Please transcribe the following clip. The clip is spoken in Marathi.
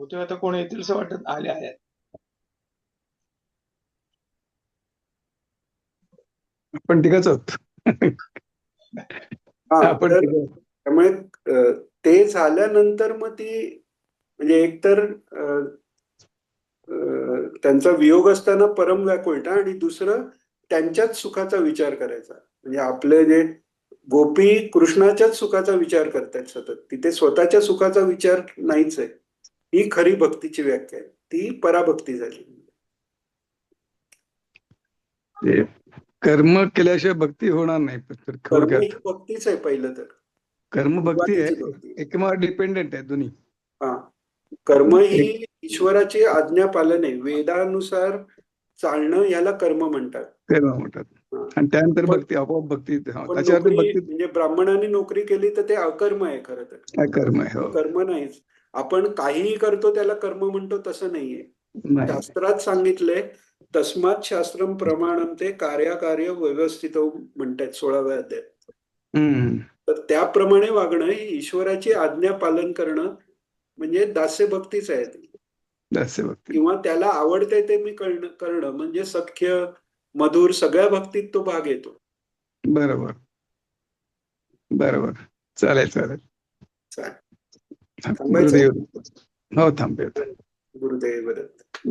होते आता कोण येतील असं वाटत आले आहेत. आपण तिघच आहोत. हा आपण तर तिघ. त्यामुळे ते झाल्यानंतर मग ती म्हणजे एकतर त्यांचा वियोग असताना परम व्याकुळता आणि दुसरं त्यांच्याच सुखाचा विचार करायचा. म्हणजे आपले जे गोपी कृष्णाच्याच सुखाचा विचार करतायत सतत, तिथे स्वतःच्या सुखाचा विचार नाहीच आहे. ही खरी भक्तीची व्याख्या आहे, ती पराभक्ती झाली. ते कर्म केल्याशिवाय भक्ती होणार नाही. तर कर्म ही थोडक्यात भक्तीच आहे पहिलं तर, कर्म भक्ती आहे, सुरुवातीची भक्ती आहे. एकमेकावर डिपेंडेंट आहे दोन्ही. हा, कर्म ही एक ईश्वराची आज्ञा पालन आहे, वेदानुसार चालणं याला कर्म म्हणतात. कर्म म्हणतात. हा. आणि त्यानंतर आपण भक्ती, आपोआप भक्ती. आपण त्याच्यावरती नोकरी भक्ती म्हणजे ब्राह्मणाने नोकरी केली तर ते अकर्म आहे खरं तर, काय कर्म आहे. ते हो, कर्म नाहीच. आपण काहीही करतो त्याला कर्म म्हणतो तसं नाहीये. नाही. शास्त्रात सांगितलंय तस्मात शास्त्रम प्रमाणम ते कार्याकार्य व्यवस्थित म्हणतात 16व्या अध्यायात. हम्म. तर त्याप्रमाणे वागणं ही ईश्वराची आज्ञा पालन करणं म्हणजे दास्य भक्तीच आहे ती. दास्य भक्ती. किंवा त्याला आवडते ते मी करणं म्हणजे सख्य मधुर सगळ्या भक्तीत तो भाग येतो. बरोबर बरोबर. चालेल चालेल. थांबायचं. गुरुदेव. हो, थांबूयात. गुरुदेव दत्त.